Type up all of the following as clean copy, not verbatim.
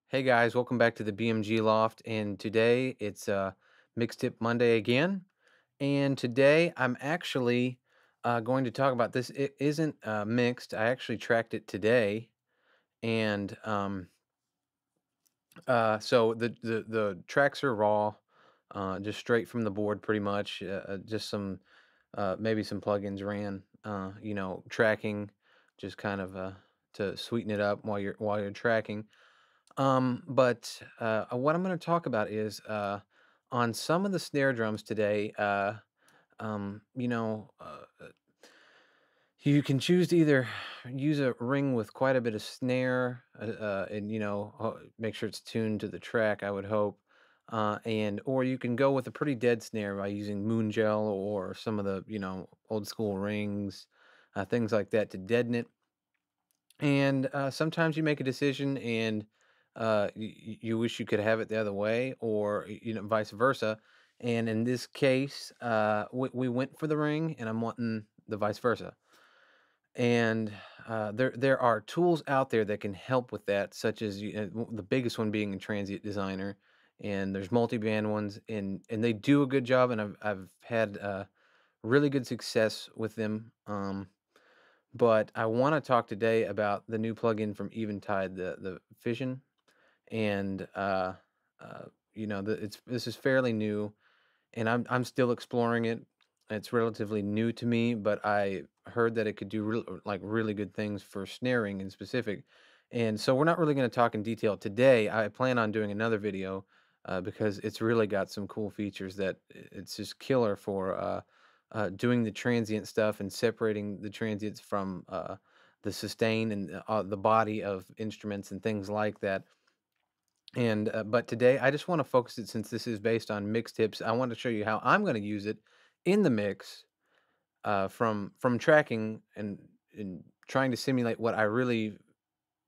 Hey guys, welcome back to the BMG Loft. And today it's Mixed Tip Monday again. And today I'm actually going to talk about this. It isn't mixed. I actually tracked it today, and so the tracks are raw, just straight from the board, pretty much. Just some maybe some plugins ran, tracking, just kind of to sweeten it up while you're tracking. But what I'm going to talk about is on some of the snare drums today. Um, you know, uh, uh, you can choose to either use a ring with quite a bit of snare, and make sure it's tuned to the track. I would hope, and or you can go with a pretty dead snare by using moon gel or some of the old school rings, things like that to deaden it. And sometimes you make a decision and you wish you could have it the other way, or vice versa. And in this case, we went for the ring, and I'm wanting the vice versa. And there are tools out there that can help with that, such as the biggest one being a transient designer. And there's multi-band ones, and they do a good job, and I've had really good success with them. But I want to talk today about the new plugin from Eventide, the Fission, and uh, it's this is fairly new, and I'm still exploring it. It's relatively new to me, but I heard that it could do really good things for snaring in specific. And so we're not really going to talk in detail today. I plan on doing another video because it's really got some cool features that it's just killer for doing the transient stuff and separating the transients from the sustain and the body of instruments and things like that. And but today I just want to focus it, since this is based on mix tips. I want to show you how I'm going to use it in the mix, from tracking and trying to simulate what I really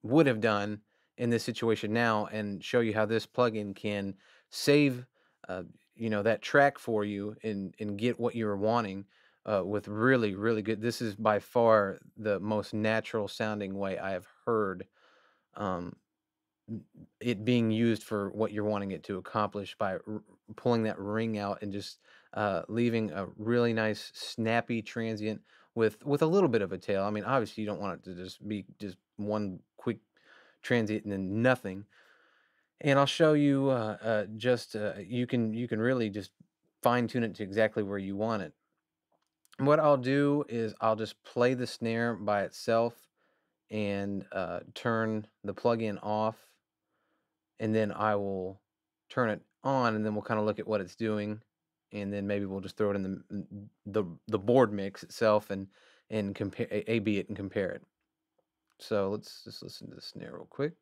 would have done in this situation now, and show you how this plugin can save uh, that track for you and get what you were wanting with really good. This is by far the most natural sounding way I have heard um, it being used for what you're wanting it to accomplish, by pulling that ring out and just leaving a really nice snappy transient with a little bit of a tail. I mean, obviously you don't want it to just be just one quick transient and then nothing. And I'll show you just you can really just fine tune it to exactly where you want it. What I'll do is I'll just play the snare by itself and turn the plugin off, and then I will turn it on, and then we'll kind of look at what it's doing, and then maybe we'll just throw it in the board mix itself and compare A B it and compare it. So let's just listen to the snare real quick.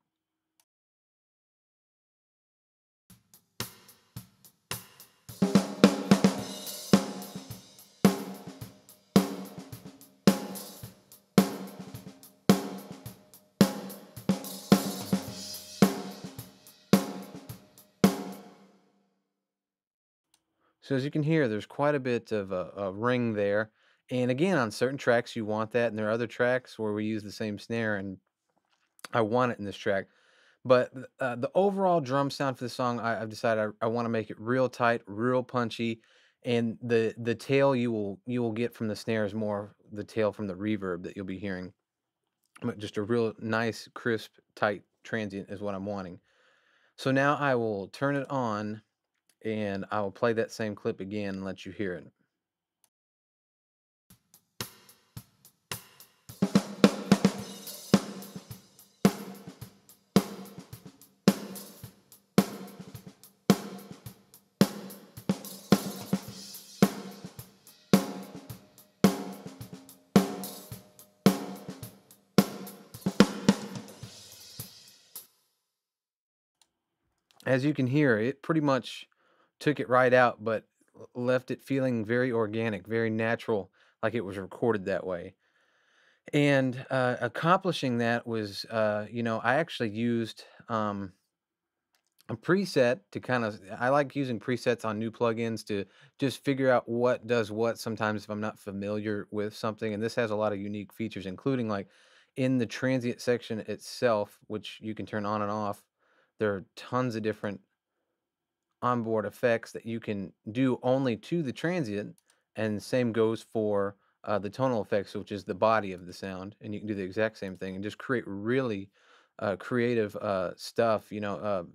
So as you can hear, there's quite a bit of a ring there. And again, on certain tracks you want that, and there are other tracks where we use the same snare, and I want it in this track. But the overall drum sound for the song, I've decided I want to make it real tight, real punchy, and the tail you will get from the snare is more the tail from the reverb that you'll be hearing. But just a real nice, crisp, tight transient is what I'm wanting. So now I will turn it on, and I will play that same clip again and let you hear it. As you can hear, it pretty much took it right out, but left it feeling very organic, very natural, like it was recorded that way. And accomplishing that was, I actually used a preset to kind of. I like using presets on new plugins to just figure out what does what. Sometimes if I'm not familiar with something, and this has a lot of unique features, including like in the transient section itself, which you can turn on and off. There are tons of different onboard effects that you can do only to the transient, and same goes for the tonal effects, which is the body of the sound, and you can do the exact same thing and just create really creative stuff,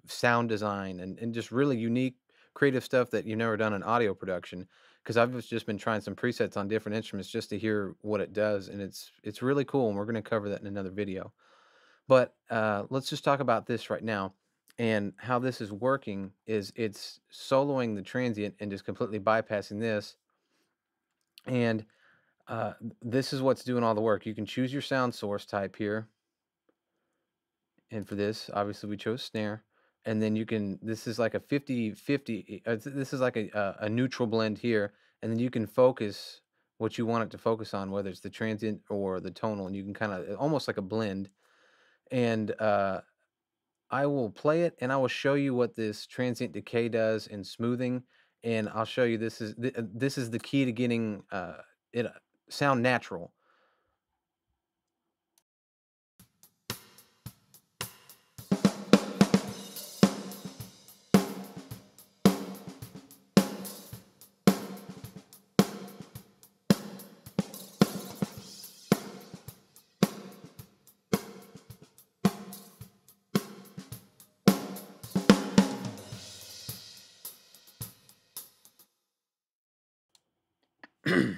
sound design and just really unique creative stuff that you've never done in audio production. Because just been trying some presets on different instruments just to hear what it does, and it's really cool, and we're going to cover that in another video. But let's just talk about this right now. And how this is working is it's soloing the transient and just completely bypassing this. And this is what's doing all the work. You can choose your sound source type here. And for this, obviously, we chose snare. And then this is like a 50-50. This is like a neutral blend here. And then you can focus what you want it to focus on, whether it's the transient or the tonal. And you can kind of almost like a blend. And I will play it and I will show you what this transient decay does in smoothing, and I'll show you this is the key to getting it sound natural.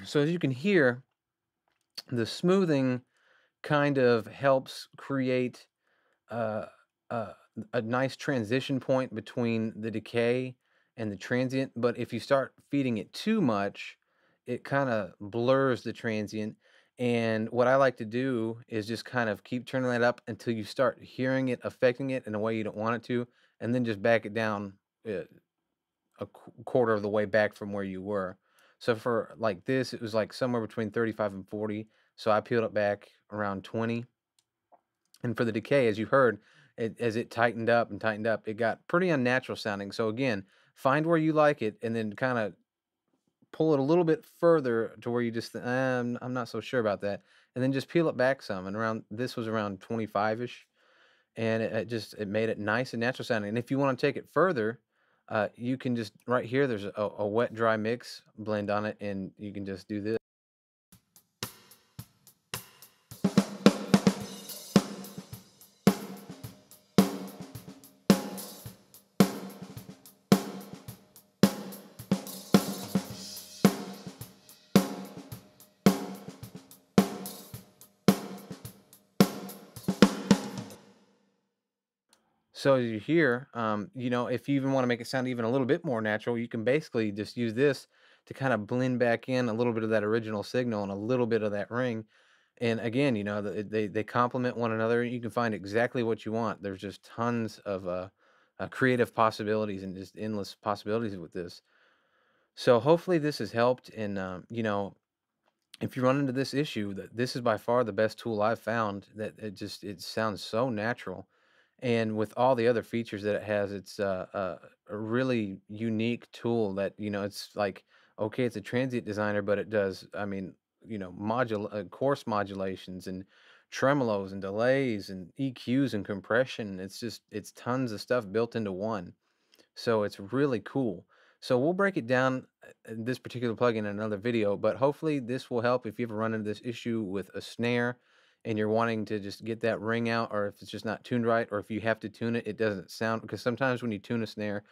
So as you can hear, the smoothing kind of helps create uh, uh, a nice transition point between the decay and the transient. But if you start feeding it too much, it kind of blurs the transient. And what I like to do is just kind of keep turning that up until you start hearing it affecting it in a way you don't want it to, and then just back it down quarter of the way back from where you were. So for like this, it was like somewhere between 35 and 40. So I peeled it back around 20, and for the decay, as you heard, as it tightened up, it got pretty unnatural sounding. So again, find where you like it, and then kind of pull it a little bit further to where you just, I'm not so sure about that, and then just peel it back some. And around this was around 25ish, and it made it nice and natural sounding. And if you want to take it further, you can just right here. There's a wet dry mix blend on it, and you can just do this. So as you hear, if you even want to make it sound even a little bit more natural, you can basically just use this to kind of blend back in a little bit of that original signal and a little bit of that ring. And again, they complement one another. You can find exactly what you want. There's just tons of creative possibilities and just endless possibilities with this. So hopefully this has helped. And if you run into this issue, that this is by far the best tool I've found. That it sounds so natural, and with all the other features that it has, it's a really unique tool. That it's like, okay, it's a transient designer, but it does. I mean, coarse modulations and tremolos and delays and EQs and compression. It's tons of stuff built into one. So it's really cool. So we'll break it down, this particular plugin in another video, but hopefully this will help if you ever run into this issue with a snare and you're wanting to just get that ring out, or if it's just not tuned right, or if you have to tune it, it doesn't sound, because sometimes when you tune a snare,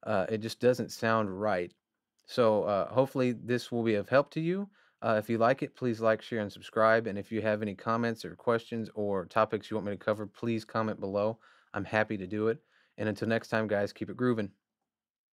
it just doesn't sound right. So hopefully this will be of help to you. If you like it, please like, share, and subscribe. And if you have any comments or questions or topics you want me to cover, please comment below. I'm happy to do it. And until next time, guys, keep it grooving.